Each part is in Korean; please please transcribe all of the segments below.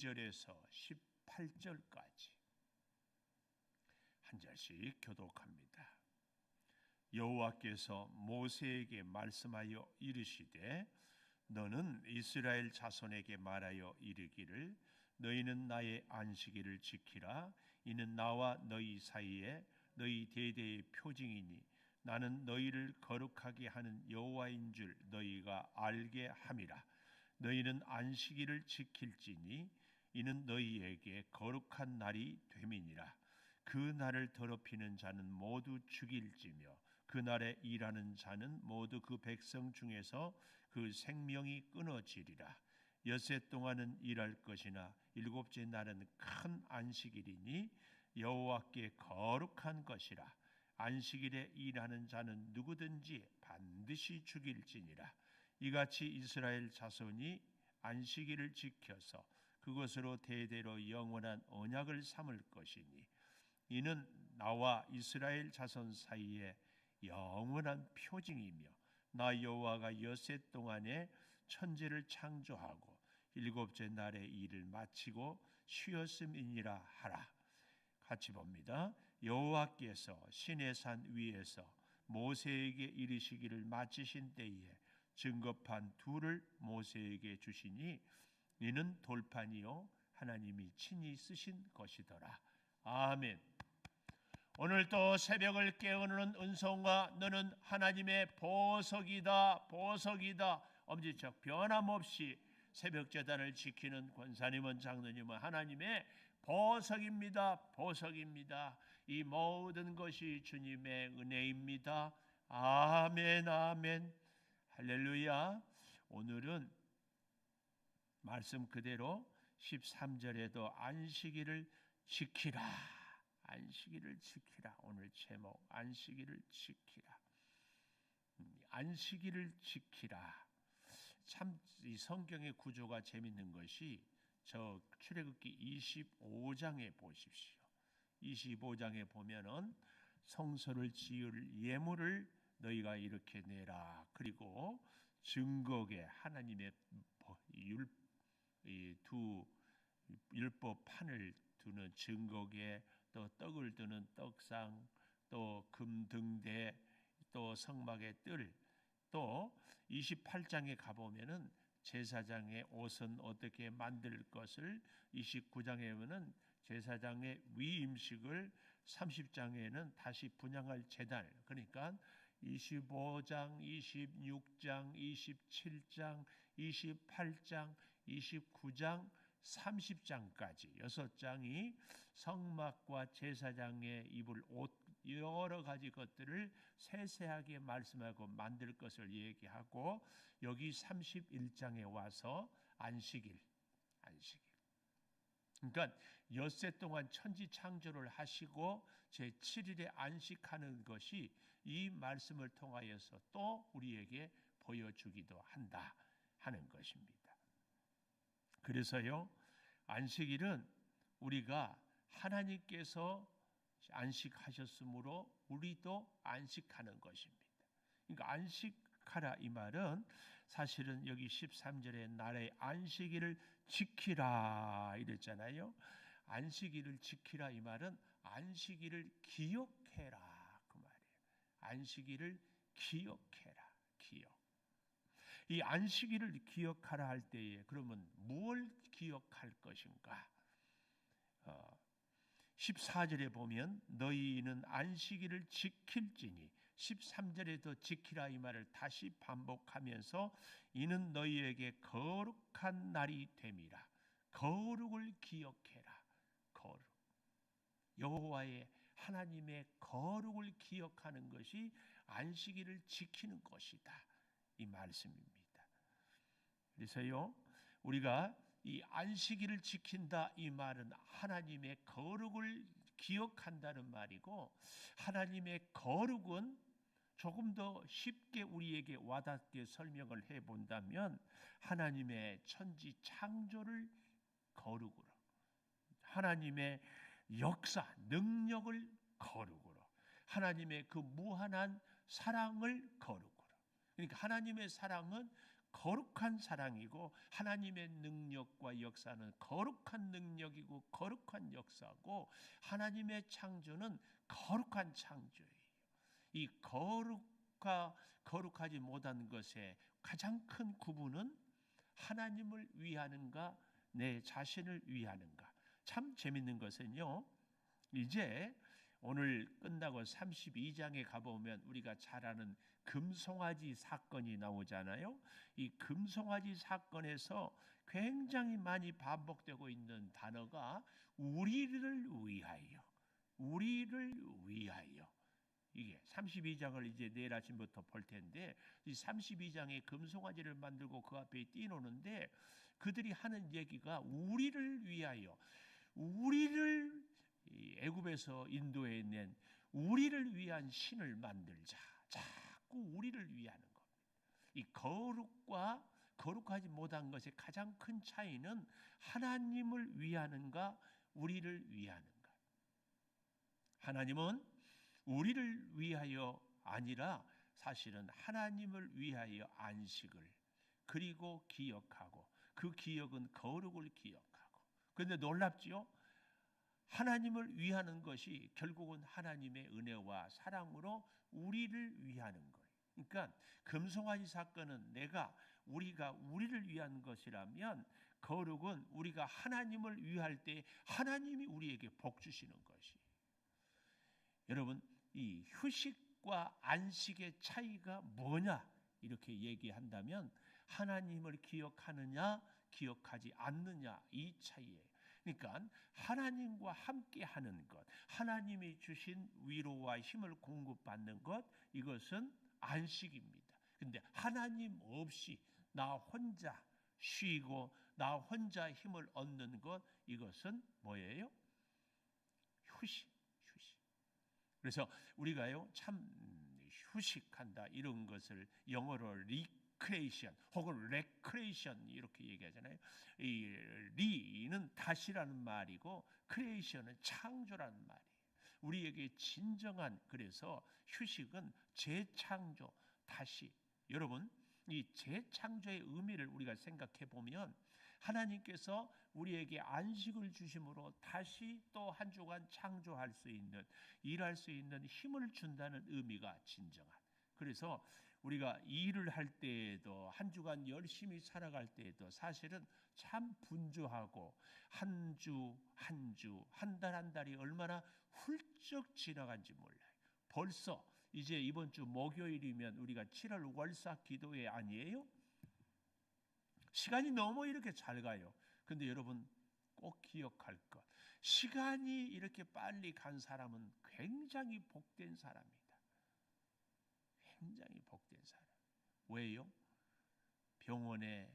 12절에서 18절까지 한 절씩 교독합니다. 여호와께서 모세에게 말씀하여 이르시되 너는 이스라엘 자손에게 말하여 이르기를 너희는 나의 안식일을 지키라. 이는 나와 너희 사이에 너희 대대의 표징이니 나는 너희를 거룩하게 하는 여호와인 줄 너희가 알게 함이라. 너희는 안식일을 지킬지니 이는 너희에게 거룩한 날이 됨이니라. 그 날을 더럽히는 자는 모두 죽일지며 그 날에 일하는 자는 모두 그 백성 중에서 그 생명이 끊어지리라. 엿새 동안은 일할 것이나 일곱째 날은 큰 안식일이니 여호와께 거룩한 것이라. 안식일에 일하는 자는 누구든지 반드시 죽일지니라. 이같이 이스라엘 자손이 안식일을 지켜서 그것으로 대대로 영원한 언약을 삼을 것이니 이는 나와 이스라엘 자손 사이에 영원한 표징이며 나 여호와가 엿새 동안에 천지를 창조하고 일곱째 날에 일을 마치고 쉬었음이니라 하라. 같이 봅니다. 여호와께서 시내산 위에서 모세에게 이르시기를 마치신 때에 증거판 둘을 모세에게 주시니 이는 돌판이요 하나님이 친히 쓰신 것이더라. 아멘. 오늘 또 새벽을 깨우는 은총과 너는 하나님의 보석이다 보석이다. 엄지척 변함없이 새벽 제단을 지키는 권사님은 장로님은 하나님의 보석입니다. 보석입니다. 이 모든 것이 주님의 은혜입니다. 아멘 아멘 할렐루야. 오늘은 말씀 그대로 13절에도 안식일을 지키라. 안식일을 지키라. 오늘 제목 안식일을 지키라. 안식일을 지키라. 참 이 성경의 구조가 재밌는 것이 저 출애굽기 25장에 보십시오. 25장에 보면은 성소를 지을 예물을 너희가 이렇게 내라. 그리고 증거계 하나님의 두 율법판을 두는 증거계, 또 떡을 두는 떡상, 또 금등대, 또 성막의 뜰, 또 28장에 가보면은 제사장의 옷은 어떻게 만들 것을 29장에 보면은 제사장의 위임식을 30장에는 다시 분양할 제단. 그러니까 25장, 26장, 27장, 28장, 29장, 30장까지 6장이 성막과 제사장의 입을 옷 여러 가지 것들을 세세하게 말씀하고 만들 것을 얘기하고 여기 31장에 와서 안식일. 그러니까 엿새 동안 천지 창조를 하시고 제7일에 안식하는 것이 이 말씀을 통하여서 또 우리에게 보여주기도 한다 하는 것입니다. 그래서요, 안식일은 우리가 하나님께서 안식하셨으므로 우리도 안식하는 것입니다. 그러니까 안식하라 이 말은 사실은 여기 13절에 나의 안식일을 지키라 이랬잖아요. 안식일을 지키라 이 말은 안식일을 기억해라 그 말이에요. 안식일을 기억해라. 기억. 이 안식일을 기억하라 할 때에 그러면 뭘 기억할 것인가? 14절에 보면 너희는 안식일을 지킬지니 13절에도 지키라 이 말을 다시 반복하면서 이는 너희에게 거룩한 날이 됨이라. 거룩을 기억해라. 거룩. 여호와의 하나님의 거룩을 기억하는 것이 안식일을 지키는 것이다. 이 말씀입니다. 그래서요, 우리가 이 안식일을 지킨다 이 말은 하나님의 거룩을 기억한다는 말이고, 하나님의 거룩은 조금 더 쉽게 우리에게 와닿게 설명을 해본다면 하나님의 천지 창조를 거룩으로, 하나님의 역사, 능력을 거룩으로, 하나님의 그 무한한 사랑을 거룩으로. 그러니까 하나님의 사랑은 거룩한 사랑이고 하나님의 능력과 역사는 거룩한 능력이고 거룩한 역사고 하나님의 창조는 거룩한 창조예요. 이 거룩하지 못한 것의 가장 큰 구분은 하나님을 위하는가 내 자신을 위하는가. 참 재밌는 것은요, 이제 오늘 끝나고 32장에 가보면 우리가 잘 아는 금송아지 사건이 나오잖아요. 이 금송아지 사건에서 굉장히 많이 반복되고 있는 단어가 우리를 위하여, 우리를 위하여. 이게 32장을 이제 내일 아침부터 볼 텐데, 이 32장에 금송아지를 만들고 그 앞에 띄놓는데 그들이 하는 얘기가 우리를 위하여, 우리를 애굽에서 인도해 낸 우리를 위한 신을 만들자. 자꾸 우리를 위하는 것. 이 거룩과 거룩하지 못한 것의 가장 큰 차이는 하나님을 위하는가 우리를 위하는가. 하나님은 우리를 위하여 아니라 사실은 하나님을 위하여 안식을 그리고 기억하고, 그 기억은 거룩을 기억하고. 그런데 놀랍지요? 하나님을 위하는 것이 결국은 하나님의 은혜와 사랑으로 우리를 위하는 거예요. 그러니까 금송아지 사건은 우리가 우리를 위한 것이라면, 거룩은 우리가 하나님을 위할 때 하나님이 우리에게 복 주시는 것이. 여러분, 이 휴식과 안식의 차이가 뭐냐 이렇게 얘기한다면 하나님을 기억하느냐 기억하지 않느냐, 이 차이예요. 그러니까 하나님과 함께 하는 것, 하나님이 주신 위로와 힘을 공급받는 것, 이것은 안식입니다. 근데 하나님 없이 나 혼자 쉬고 나 혼자 힘을 얻는 것, 이것은 뭐예요? 휴식. 그래서 우리가요, 참 휴식한다 이런 것을 영어로 리크레이션 혹은 레크레이션 이렇게 얘기하잖아요. 이 리는 다시라는 말이고 크리에이션은 창조라는 말이에요. 우리에게 진정한, 그래서 휴식은 재창조, 다시. 여러분, 이 재창조의 의미를 우리가 생각해 보면 하나님께서 우리에게 안식을 주심으로 다시 또 한 주간 창조할 수 있는, 일할 수 있는 힘을 준다는 의미가 진정한. 그래서 우리가 일을 할 때에도, 한 주간 열심히 살아갈 때에도 사실은 참 분주하고 한 주 한 주, 한 달 한 달이 얼마나 훌쩍 지나간지 몰라요. 벌써 이제 이번 주 목요일이면 우리가 7월 월사 기도회 아니에요? 시간이 너무 이렇게 잘 가요. 근데 여러분 꼭 기억할 것, 시간이 이렇게 빨리 간 사람은 굉장히 복된 사람이다. 굉장히 복된 사람. 왜요? 병원에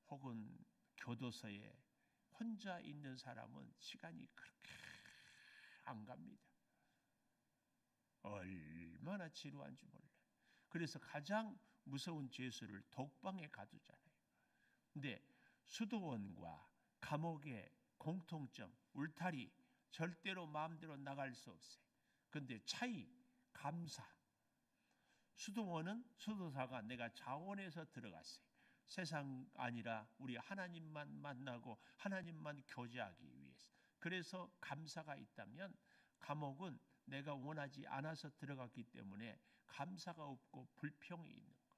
혹은 교도소에 혼자 있는 사람은 시간이 그렇게 안 갑니다. 얼마나 지루한지 몰라요. 그래서 가장 무서운 죄수를 독방에 가두잖아요. 근데 수도원과 감옥의 공통점, 울타리, 절대로 마음대로 나갈 수 없어요. 근데 차이, 감사. 수도원은 수도사가 내가 자원해서 들어갔어요. 세상 아니라 우리 하나님만 만나고 하나님만 교제하기 위해서. 그래서 감사가 있다면, 감옥은 내가 원하지 않아서 들어갔기 때문에 감사가 없고 불평이 있는 것.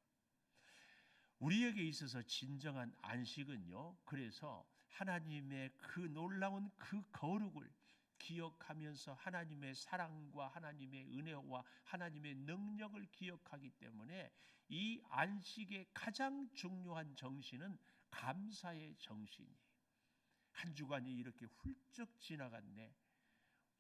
우리에게 있어서 진정한 안식은요, 그래서 하나님의 그 놀라운 그 거룩을 기억하면서 하나님의 사랑과 하나님의 은혜와 하나님의 능력을 기억하기 때문에, 이 안식의 가장 중요한 정신은 감사의 정신이에요. 한 주간이 이렇게 훌쩍 지나갔네.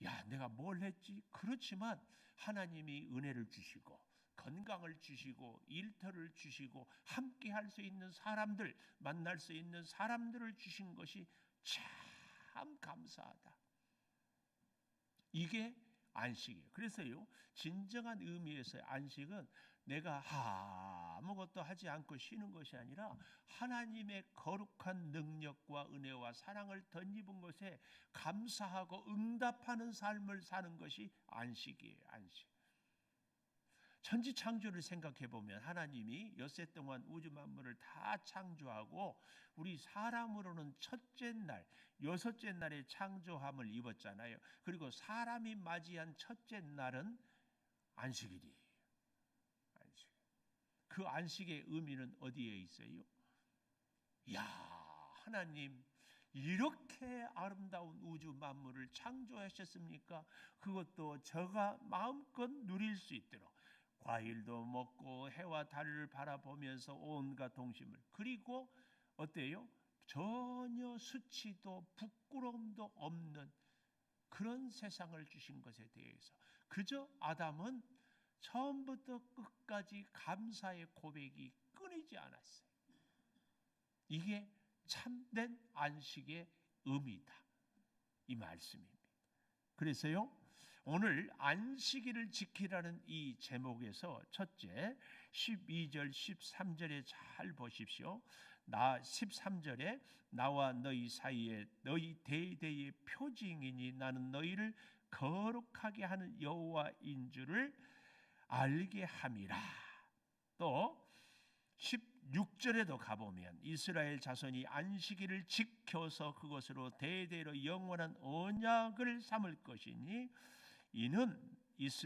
야, 내가 뭘 했지? 그렇지만 하나님이 은혜를 주시고 건강을 주시고 일터를 주시고 함께 할 수 있는 사람들, 만날 수 있는 사람들을 주신 것이 참 감사하다. 이게 안식이에요. 그래서요, 진정한 의미에서의 안식은 내가 아무것도 하지 않고 쉬는 것이 아니라 하나님의 거룩한 능력과 은혜와 사랑을 덧입은 것에 감사하고 응답하는 삶을 사는 것이 안식이에요. 안식. 천지 창조를 생각해 보면 하나님이 엿새 동안 우주 만물을 다 창조하고 우리 사람으로는 첫째 날, 여섯째 날에 창조함을 입었잖아요. 그리고 사람이 맞이한 첫째 날은 안식일이에요. 안식. 그 안식의 의미는 어디에 있어요? 야, 하나님 이렇게 아름다운 우주 만물을 창조하셨습니까? 그것도 저가 마음껏 누릴 수 있도록 과일도 먹고 해와 달을 바라보면서 온갖 동심을, 그리고 어때요? 전혀 수치도 부끄러움도 없는 그런 세상을 주신 것에 대해서 그저 아담은 처음부터 끝까지 감사의 고백이 끊이지 않았어요. 이게 참된 안식의 의미다, 이 말씀입니다. 그래서요, 오늘 안식일을 지키라는 이 제목에서 첫째 12절 13절에 잘 보십시오. 13절에 나와 너희 사이에 너희 대대의 표징이니 나는 너희를 거룩하게 하는 여호와인 줄을 알게 함이라. 또 16절에도 가보면 이스라엘 자손이 안식일을 지켜서 그것으로 대대로 영원한 언약을 삼을 것이니 이는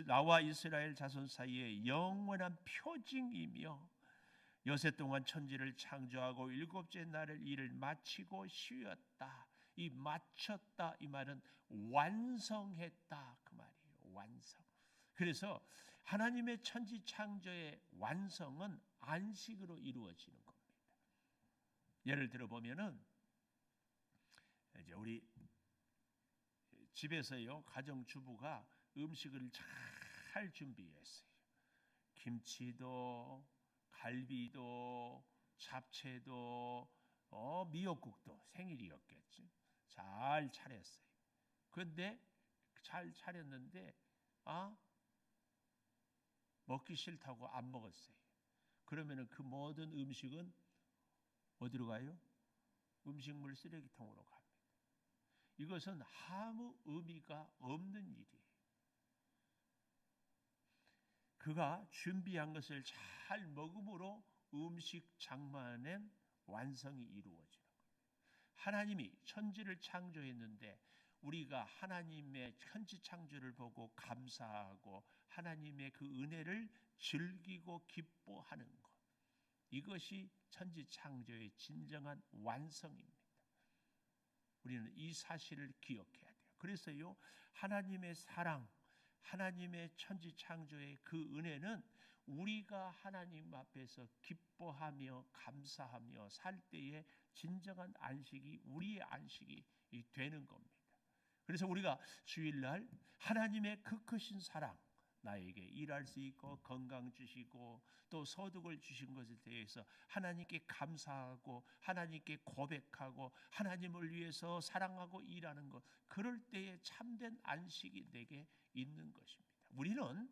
나와 이스라엘 자손 사이에 영원한 표징이며 여세 동안 천지를 창조하고 일곱째 날을 일을 마치고 쉬었다. 이 마쳤다 이 말은 완성했다 그 말이에요. 완성. 그래서 하나님의 천지 창조의 완성은 안식으로 이루어지는 겁니다. 예를 들어 보면은 이제 우리 집에서요, 가정 주부가 음식을 잘 준비했어요. 김치도 갈비도 잡채도 미역국도 생일이었겠지. 잘 차렸어요. 그런데 잘 차렸는데 먹기 싫다고 안 먹었어요. 그러면은 그 모든 음식은 어디로 가요? 음식물 쓰레기통으로 갑니다. 이것은 아무 의미가 없는 일이에요. 그가 준비한 것을 잘 먹음으로 음식 장만엔 완성이 이루어지는 거예요. 하나님이 천지를 창조했는데 우리가 하나님의 천지 창조를 보고 감사하고 하나님의 그 은혜를 즐기고 기뻐하는 것, 이것이 천지 창조의 진정한 완성입니다. 우리는 이 사실을 기억해야 돼요. 그래서요, 하나님의 사랑, 하나님의 천지 창조의 그 은혜는 우리가 하나님 앞에서 기뻐하며 감사하며 살 때에 진정한 안식이 우리의 안식이 되는 겁니다. 그래서 우리가 주일날 하나님의 그 크신 사랑, 나에게 일할 수 있고 건강 주시고 또 소득을 주신 것에 대해서 하나님께 감사하고 하나님께 고백하고 하나님을 위해서 사랑하고 일하는 것, 그럴 때에 참된 안식이 내게 있는 것입니다. 우리는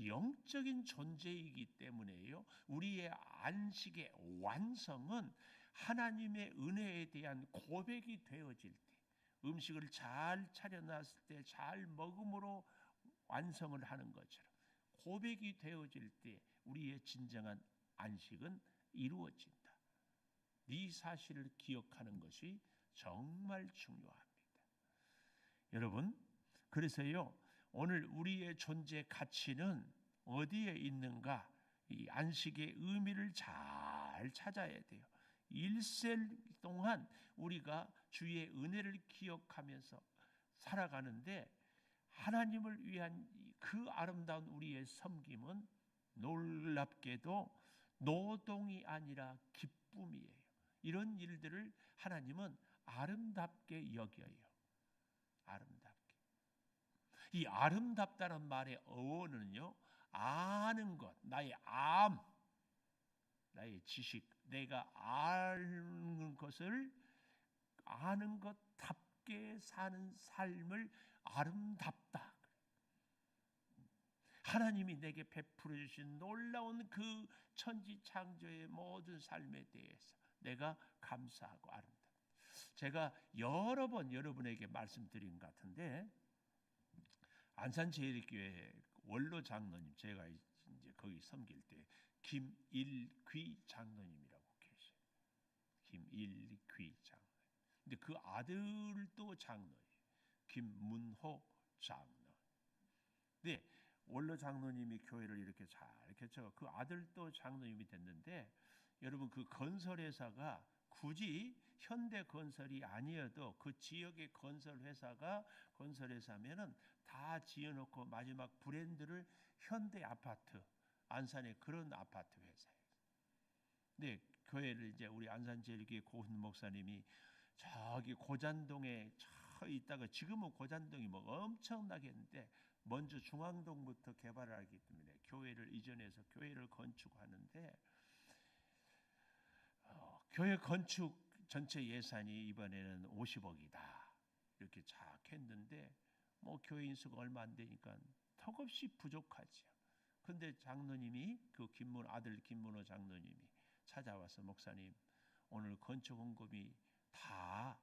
영적인 존재이기 때문에요, 우리의 안식의 완성은 하나님의 은혜에 대한 고백이 되어질 때, 음식을 잘 차려놨을 때 잘 먹음으로 완성을 하는 것처럼 고백이 되어질 때 우리의 진정한 안식은 이루어진다. 이 사실을 기억하는 것이 정말 중요합니다. 여러분, 그래서요, 오늘 우리의 존재 가치는 어디에 있는가? 이 안식의 의미를 잘 찾아야 돼요. 일생 동안 우리가 주의 은혜를 기억하면서 살아가는데 하나님을 위한 그 아름다운 우리의 섬김은 놀랍게도 노동이 아니라 기쁨이에요. 이런 일들을 하나님은 아름답게 여겨요. 아름답게. 이 아름답다는 말의 어원은요, 아는 것, 나의 나의 지식, 내가 아는 것을 아는 것답게 사는 삶을 아름답다. 하나님이 내게 베풀어 주신 놀라운 그 천지 창조의 모든 삶에 대해서 내가 감사하고 아름답다. 제가 여러 번 여러분에게 말씀드린 것 같은데, 안산제일교회 원로 장로님, 제가 이제 거기 섬길 때 김일귀 장로님이라고 계셔요. 김일귀 장로. 근데 그 아들도 장로예요. 김문호 장로. 네, 원로 장로님이 교회를 이렇게 잘 개척하고 그 아들도 장로님이 됐는데, 여러분 그 건설회사가 굳이 현대 건설이 아니어도 그 지역의 건설회사면은 다 지어놓고 마지막 브랜드를 현대 아파트, 안산의 그런 아파트 회사예요. 네, 교회를 이제 우리 안산제일교회 고훈 목사님이 저기 고잔동에 저 있다가, 지금은 고잔동이 뭐 엄청나게 했는데 먼저 중앙동부터 개발을 하기 때문에 교회를 이전해서 교회를 건축하는데, 교회 건축 전체 예산이 이번에는 50억이다 이렇게 쫙 했는데, 뭐 교인 수가 얼마 안 되니까 턱없이 부족하지요. 근데 장로님이 그 아들 김문호 장로님이 찾아와서, 목사님 오늘 건축 헌금이 다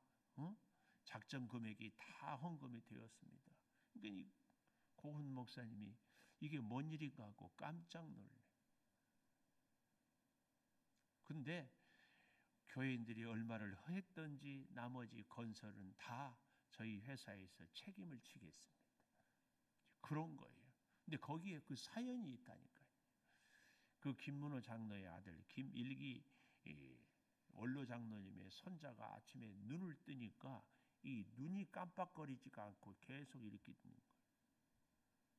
작전 금액이 다 헌금이 되었습니다. 그러니까 이 고훈 목사님이 이게 뭔 일인가 하고 깜짝 놀래. 근데 교인들이 얼마를 했던지 나머지 건설은 다 저희 회사에서 책임을 지겠습니다. 그런 거예요. 근데 거기에 그 사연이 있다니까요. 그 김문호 장로의 아들 김일기 원로 장로님의 손자가 아침에 눈을 뜨니까 이 눈이 깜빡거리지가 않고 계속 이렇게 뜨는 거예요.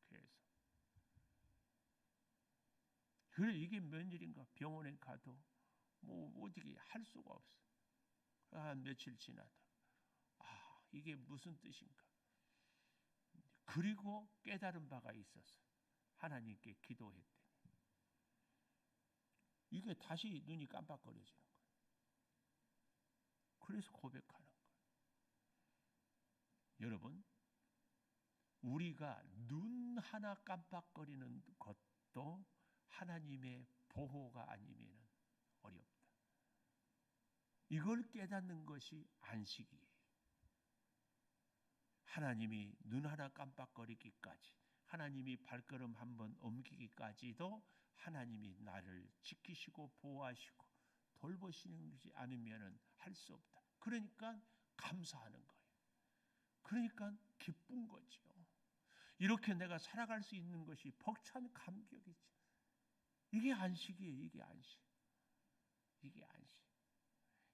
계속. 그래, 이게 뭔 일인가? 병원에 가도 뭐 어떻게 할 수가 없어. 한 며칠 지나다, 이게 무슨 뜻인가? 그리고 깨달은 바가 있어서 하나님께 기도했대. 이게 다시 눈이 깜빡거려지는 거예요. 그래서 고백하는 거예요. 여러분, 우리가 눈 하나 깜빡거리는 것도 하나님의 보호가 아니면 어렵다. 이걸 깨닫는 것이 안식이에요. 하나님이 눈 하나 깜빡거리기까지, 하나님이 발걸음 한번 옮기기까지도 하나님이 나를 지키시고 보호하시고 돌보시지 않으면 할 수 없다. 그러니까 감사하는 거예요. 그러니까 기쁜 거죠. 이렇게 내가 살아갈 수 있는 것이 벅찬 감격이지. 이게 안식이에요. 이게 안식. 이게 안식.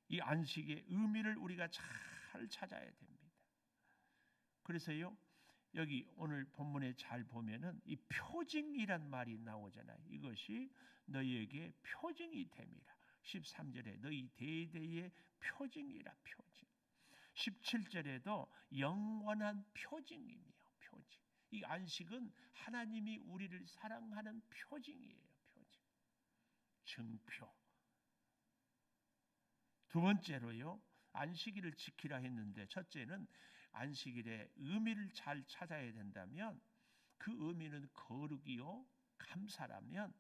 이 안식의 의미를 우리가 잘 찾아야 됩니다. 그래서요, 여기 오늘 본문에 잘 보면은 이 표징이란 말이 나오잖아요. 이것이 너희에게 표징이 됨이라. 13절에 너희 대대의 표징이라. 표징. 17절에도 영원한 표징이며 표징. 이 안식은 하나님이 우리를 사랑하는 표징이에요. 표징. 증표. 두 번째로요, 안식일을 지키라 했는데, 첫째는 안식일의 의미를 잘 찾아야 된다면 그 의미는 거룩이요 감사라면,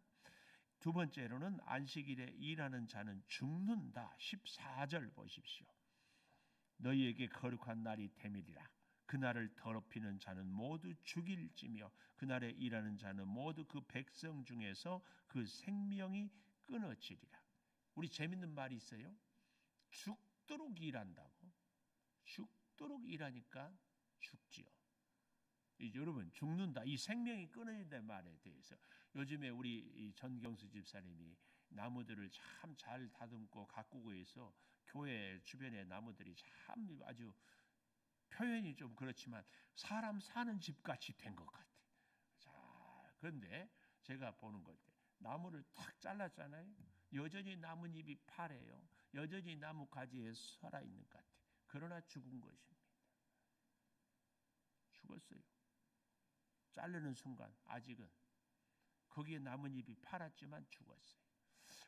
두 번째로는 안식일에 일하는 자는 죽는다. 14절 보십시오. 너희에게 거룩한 날이 됨이리라. 그날을 더럽히는 자는 모두 죽일지며 그날에 일하는 자는 모두 그 백성 중에서 그 생명이 끊어지리라. 우리 재밌는 말이 있어요. 죽도록 일한다고. 죽도록 일하니까 죽지요. 여러분, 죽는다, 이 생명이 끊어진다는 말에 대해서 요즘에 우리 전경수 집사님이 나무들을 참 잘 다듬고 가꾸고 해서 교회 주변의 나무들이 참 아주 표현이 좀 그렇지만 사람 사는 집같이 된 것 같아. 자, 그런데 제가 보는 것 때 나무를 탁 잘랐잖아요. 여전히 나뭇잎이 파래요. 여전히 나무 가지에 살아있는 것 같아. 그러나 죽은 것입니다. 죽었어요. 자르는 순간 아직은 거기에 나뭇잎이 파랗지만 죽었어요.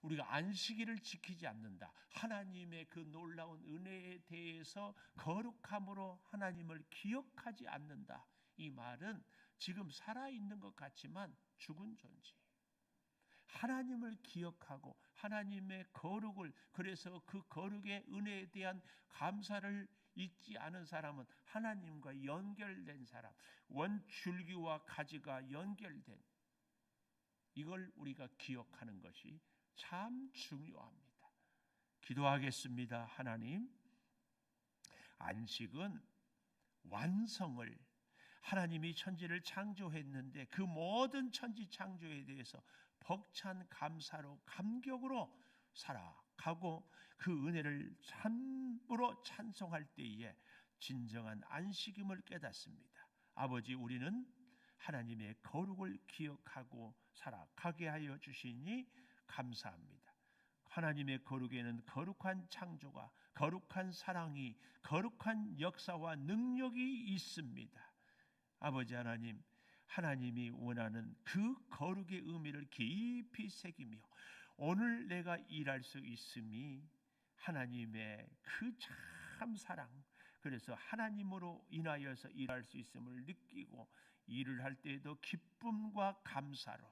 우리가 안식일을 지키지 않는다. 하나님의 그 놀라운 은혜에 대해서 거룩함으로 하나님을 기억하지 않는다. 이 말은 지금 살아있는 것 같지만 죽은 존재예요. 하나님을 기억하고 하나님의 거룩을, 그래서 그 거룩의 은혜에 대한 감사를 잊지 않은 사람은 하나님과 연결된 사람, 원줄기와 가지가 연결된, 이걸 우리가 기억하는 것이 참 중요합니다. 기도하겠습니다. 하나님, 안식은 완성을, 하나님이 천지를 창조했는데 그 모든 천지 창조에 대해서 벅찬 감사로 감격으로 살아가고 그 은혜를 참으로 찬송할 때에 진정한 안식임을 깨닫습니다. 아버지, 우리는 하나님의 거룩을 기억하고 살아가게 하여 주시니 감사합니다. 하나님의 거룩에는 거룩한 창조가, 거룩한 사랑이, 거룩한 역사와 능력이 있습니다. 아버지 하나님, 하나님이 원하는 그 거룩의 의미를 깊이 새기며 오늘 내가 일할 수 있음이 하나님의 그 참 사랑, 그래서 하나님으로 인하여서 일할 수 있음을 느끼고 일을 할 때에도 기쁨과 감사로,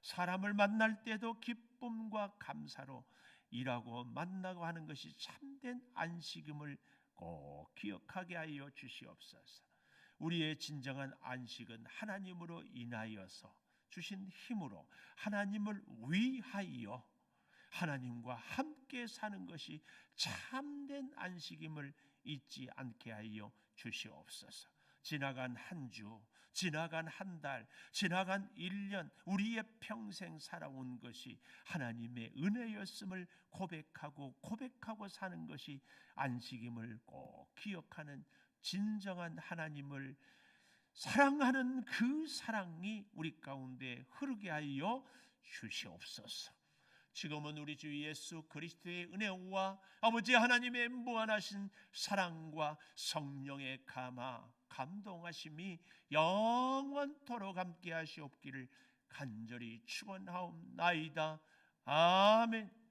사람을 만날 때도 기쁨과 감사로 일하고 만나고 하는 것이 참된 안식임을 꼭 기억하게 하여 주시옵소서. 우리의 진정한 안식은 하나님으로 인하여서 주신 힘으로 하나님을 위하여 하나님과 함께 사는 것이 참된 안식임을 잊지 않게 하여 주시옵소서. 지나간 한 주, 지나간 한 달, 지나간 1년, 우리의 평생 살아온 것이 하나님의 은혜였음을 고백하고 사는 것이 안식임을 꼭 기억하는 진정한 하나님을 사랑하는 그 사랑이 우리 가운데 흐르게 하여 주시옵소서. 지금은 우리 주 예수 그리스도의 은혜와 아버지 하나님의 무한하신 사랑과 성령의 감동하심이 영원토록 함께 하시옵기를 간절히 축원하옵나이다. 아멘.